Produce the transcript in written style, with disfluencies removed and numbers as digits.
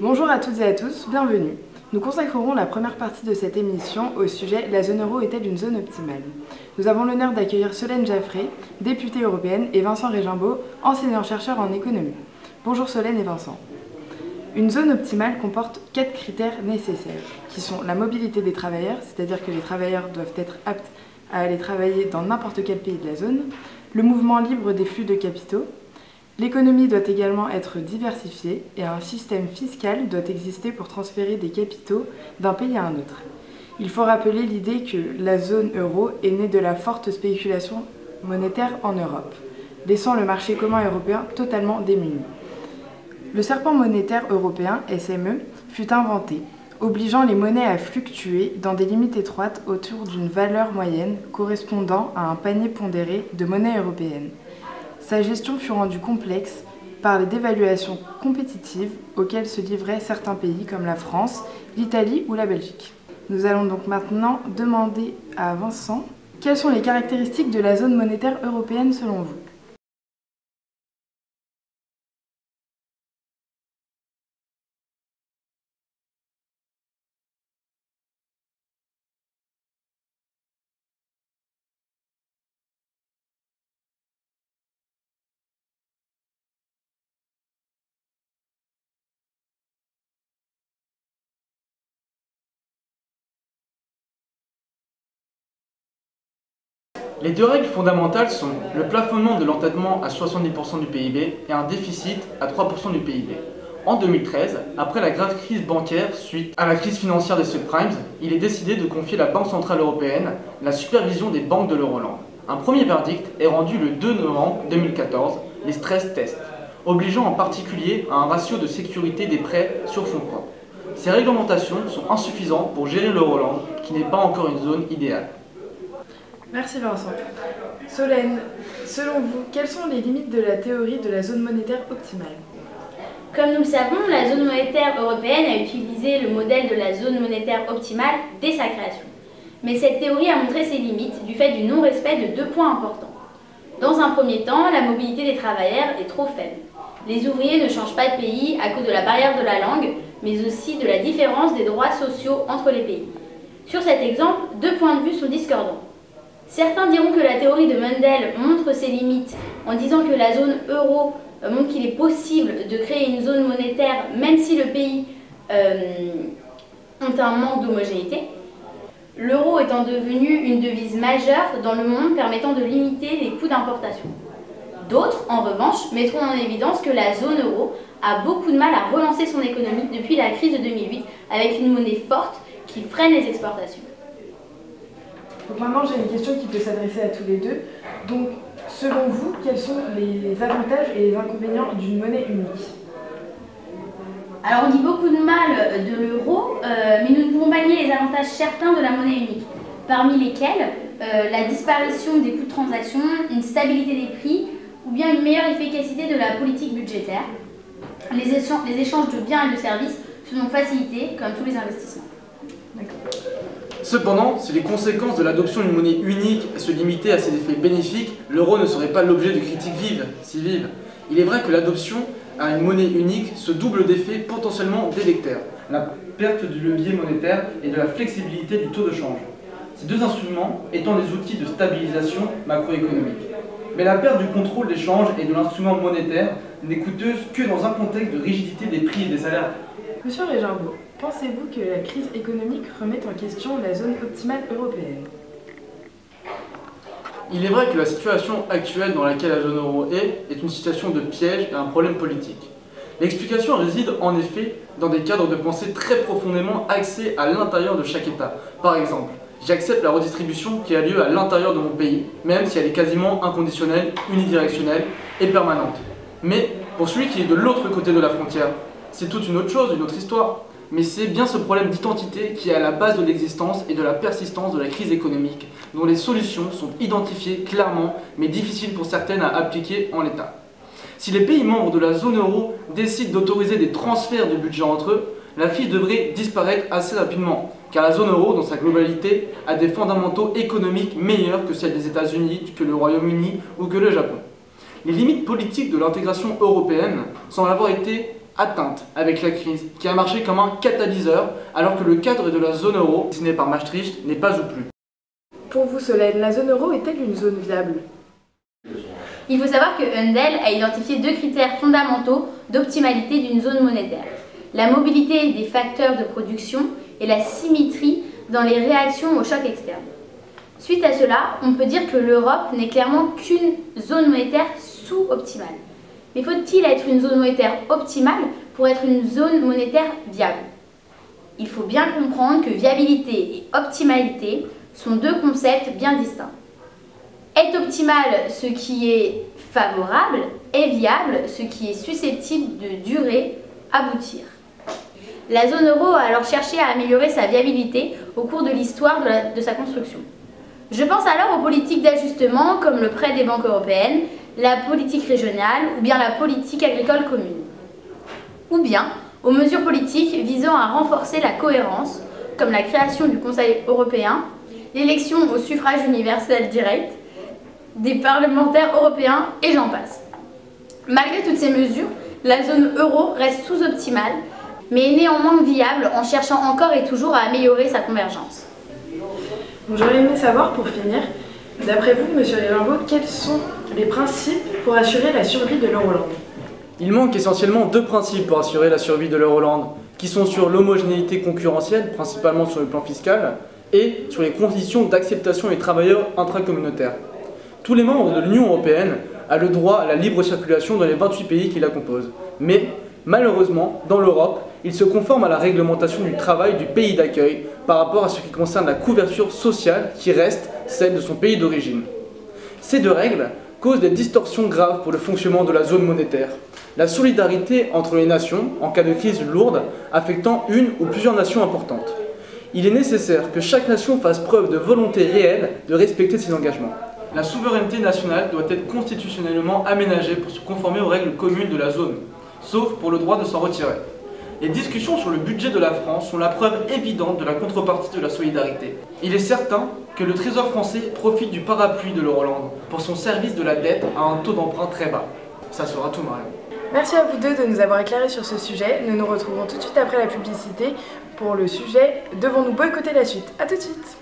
Bonjour à toutes et à tous, bienvenue. Nous consacrerons la première partie de cette émission au sujet « La zone euro est-elle une zone optimale ?» Nous avons l'honneur d'accueillir Solène Jaffré, députée européenne, et Vincent Régimbaud, enseignant-chercheur en économie. Bonjour Solène et Vincent. Une zone optimale comporte 4 critères nécessaires, qui sont la mobilité des travailleurs, c'est-à-dire que les travailleurs doivent être aptes à aller travailler dans n'importe quel pays de la zone, le mouvement libre des flux de capitaux. L'économie doit également être diversifiée et un système fiscal doit exister pour transférer des capitaux d'un pays à un autre. Il faut rappeler l'idée que la zone euro est née de la forte spéculation monétaire en Europe, laissant le marché commun européen totalement démuni. Le serpent monétaire européen, SME, fut inventé, obligeant les monnaies à fluctuer dans des limites étroites autour d'une valeur moyenne correspondant à un panier pondéré de monnaie européenne. Sa gestion fut rendue complexe par les dévaluations compétitives auxquelles se livraient certains pays comme la France, l'Italie ou la Belgique. Nous allons donc maintenant demander à Vincent quelles sont les caractéristiques de la zone monétaire européenne selon vous. Les deux règles fondamentales sont le plafonnement de l'endettement à 70% du PIB et un déficit à 3% du PIB. En 2013, après la grave crise bancaire suite à la crise financière des subprimes, il est décidé de confier à la Banque Centrale Européenne la supervision des banques de l'Euroland. Un premier verdict est rendu le 2 novembre 2014, les stress tests, obligeant en particulier à un ratio de sécurité des prêts sur fonds propres. Ces réglementations sont insuffisantes pour gérer l'Euroland, qui n'est pas encore une zone idéale. Merci Vincent. Solène, selon vous, quelles sont les limites de la théorie de la zone monétaire optimale? Comme nous le savons, la zone monétaire européenne a utilisé le modèle de la zone monétaire optimale dès sa création. Mais cette théorie a montré ses limites du fait du non-respect de 2 points importants. Dans un premier temps, la mobilité des travailleurs est trop faible. Les ouvriers ne changent pas de pays à cause de la barrière de la langue, mais aussi de la différence des droits sociaux entre les pays. Sur cet exemple, 2 points de vue sont discordants. Certains diront que la théorie de Mundell montre ses limites en disant que la zone euro montre qu'il est possible de créer une zone monétaire même si le pays ont un manque d'homogénéité. L'euro étant devenu une devise majeure dans le monde permettant de limiter les coûts d'importation. D'autres, en revanche, mettront en évidence que la zone euro a beaucoup de mal à relancer son économie depuis la crise de 2008 avec une monnaie forte qui freine les exportations. Donc maintenant j'ai une question qui peut s'adresser à tous les deux. Donc selon vous, quels sont les avantages et les inconvénients d'une monnaie unique? Alors on dit beaucoup de mal de l'euro, mais nous ne pouvons pas nier les avantages certains de la monnaie unique, parmi lesquels la disparition des coûts de transaction, une stabilité des prix ou bien une meilleure efficacité de la politique budgétaire. Les échanges de biens et de services sont donc facilités comme tous les investissements. Cependant, si les conséquences de l'adoption d'une monnaie unique se limitaient à ses effets bénéfiques, l'euro ne serait pas l'objet de critiques si vives. Il est vrai que l'adoption à une monnaie unique se double d'effets potentiellement délétères, la perte du levier monétaire et de la flexibilité du taux de change. Ces deux instruments étant des outils de stabilisation macroéconomique. Mais la perte du contrôle des changes et de l'instrument monétaire n'est coûteuse que dans un contexte de rigidité des prix et des salaires. Monsieur Régimbaud, pensez-vous que la crise économique remette en question la zone optimale européenne? Il est vrai que la situation actuelle dans laquelle la zone euro est une situation de piège et un problème politique. L'explication réside en effet dans des cadres de pensée très profondément axés à l'intérieur de chaque État. Par exemple, j'accepte la redistribution qui a lieu à l'intérieur de mon pays, même si elle est quasiment inconditionnelle, unidirectionnelle et permanente. Mais pour celui qui est de l'autre côté de la frontière, c'est toute une autre chose, une autre histoire. Mais c'est bien ce problème d'identité qui est à la base de l'existence et de la persistance de la crise économique, dont les solutions sont identifiées clairement, mais difficiles pour certaines à appliquer en l'état. Si les pays membres de la zone euro décident d'autoriser des transferts de budget entre eux, la crise devrait disparaître assez rapidement, car la zone euro, dans sa globalité, a des fondamentaux économiques meilleurs que celles des États-Unis, que le Royaume-Uni ou que le Japon. Les limites politiques de l'intégration européenne semblent avoir été atteinte avec la crise, qui a marché comme un catalyseur, alors que le cadre de la zone euro, dessiné par Maastricht, n'est pas ou plus. Pour vous, Solène, la zone euro est-elle une zone viable? Il faut savoir que Hundel a identifié 2 critères fondamentaux d'optimalité d'une zone monétaire. La mobilité des facteurs de production et la symétrie dans les réactions aux chocs externes. Suite à cela, on peut dire que l'Europe n'est clairement qu'une zone monétaire sous-optimale. Mais faut-il être une zone monétaire optimale pour être une zone monétaire viable? Il faut bien comprendre que viabilité et optimalité sont 2 concepts bien distincts. Est optimal ce qui est favorable, est viable ce qui est susceptible de durer, aboutir. La zone euro a alors cherché à améliorer sa viabilité au cours de l'histoire de sa construction. Je pense alors aux politiques d'ajustement comme le prêt des banques européennes, la politique régionale ou bien la politique agricole commune. Ou bien aux mesures politiques visant à renforcer la cohérence comme la création du Conseil européen, l'élection au suffrage universel direct, des parlementaires européens et j'en passe. Malgré toutes ces mesures, la zone euro reste sous-optimale, mais est néanmoins viable en cherchant encore et toujours à améliorer sa convergence. J'aurais aimé savoir, pour finir, d'après vous, Monsieur Lélingot, quels sont les principes pour assurer la survie de l'Euroland? Il manque essentiellement 2 principes pour assurer la survie de l'Euroland, qui sont sur l'homogénéité concurrentielle, principalement sur le plan fiscal, et sur les conditions d'acceptation des travailleurs intracommunautaires. Tous les membres de l'Union européenne ont le droit à la libre circulation dans les 28 pays qui la composent. Mais, malheureusement, dans l'Europe, ils se conforment à la réglementation du travail du pays d'accueil par rapport à ce qui concerne la couverture sociale qui reste celle de son pays d'origine. Ces 2 règles causent des distorsions graves pour le fonctionnement de la zone monétaire. La solidarité entre les nations en cas de crise lourde affectant une ou plusieurs nations importantes. Il est nécessaire que chaque nation fasse preuve de volonté réelle de respecter ses engagements. La souveraineté nationale doit être constitutionnellement aménagée pour se conformer aux règles communes de la zone, sauf pour le droit de s'en retirer. Les discussions sur le budget de la France sont la preuve évidente de la contrepartie de la solidarité. Il est certain que le Trésor français profite du parapluie de l'Euroland pour son service de la dette à un taux d'emprunt très bas. Ça sera tout, Marion. Merci à vous deux de nous avoir éclairés sur ce sujet. Nous nous retrouvons tout de suite après la publicité pour le sujet « Devons-nous boycotter la suite ?» A tout de suite.